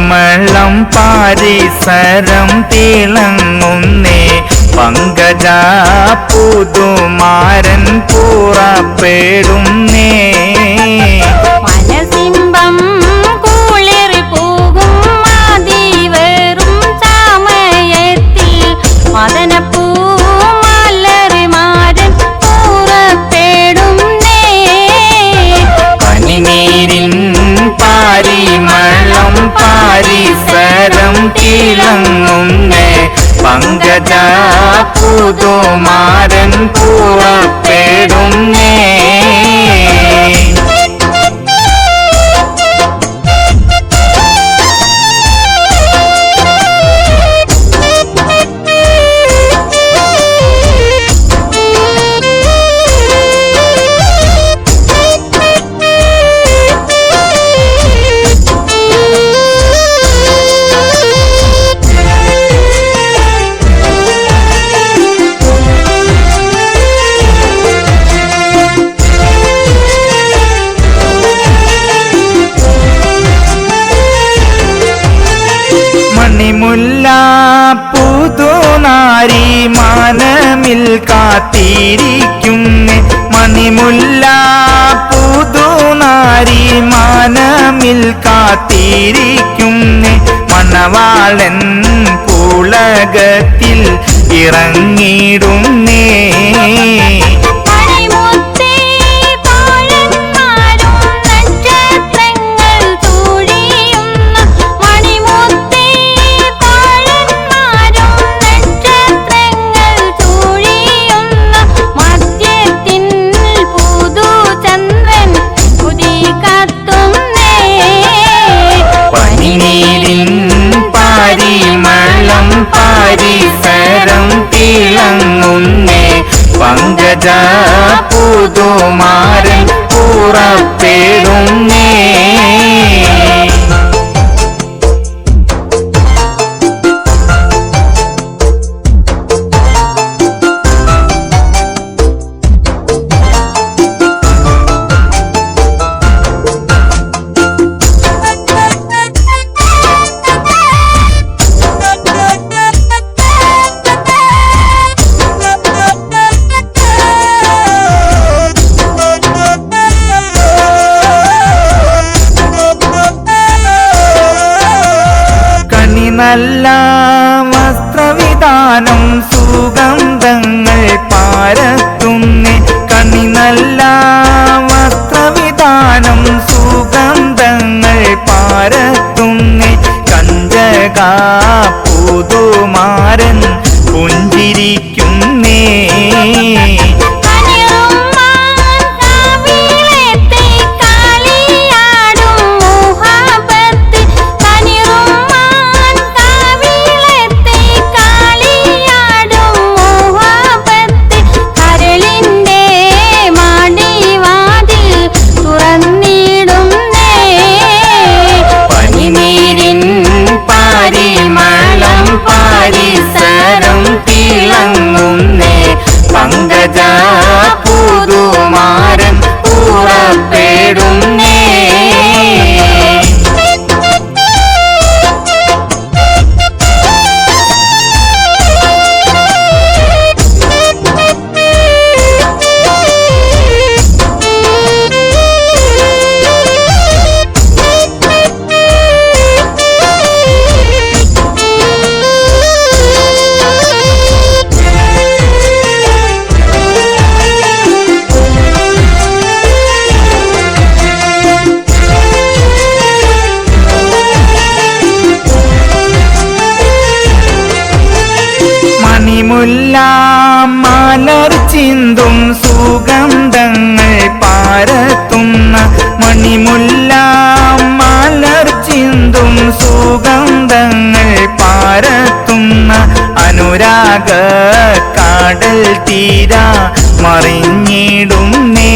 പരിമളം പാരിസരം തിളങ്ങുന്നേ പങ്കജ പുതുമാരൻ പുറപ്പെടുന്നേ മനസിമ്പം കുളിറി പോകും മതിവരും സമയത്തിൽ മദനപ്പൂ മലറിമാരൻ പുറപ്പെടുന്നേ പനിനീരിൻ പരിമളം പാരിസരം തിളങ്ങുന്നേ പങ്കജ പുതുമാരൻ പുറപ്പെടുന്നേ മണിമുല്ല പുതുനാരി മാനമിൽ കാത്തിരിക്കുന്നേ മണിമുല്ല പുതുനാരി മാനമിൽ കാത്തിരിക്കുന്നേ മണവാളൻ പുളകത്തിൽ ഇറങ്ങിടുന്നേ പരിമളം പാരിസരം തിളങ്ങുന്നേ പങ്കജ പുതുമാരൻ പുറപ്പെടുന്നേ നല്ല വസ്ത്രവിധാനം സുഗന്ധങ്ങൾ പാരത്തുന്നേ കണി നല്ല വസ്ത്രവിധാനം സുഗന്ധങ്ങൾ പാരത്തുന്നേ കഞ്ചക പുതുമാരൻ പുഞ്ചിരിക്കുന്നേ പരിസരം തിളങ്ങുന്നേ പങ്കജ പുതുമാരൻ പുറപ്പെടുന്നേ മണിമുല്ല മലർ ചിന്തും സുഗന്ധങ്ങൾ പാരത്തുന്ന മണിമുല്ല മലർ ചിന്തും സുഗന്ധങ്ങൾ പാരത്തുന്ന അനുരാഗ കാടൽ തീര മറിഞ്ഞിടുന്നേ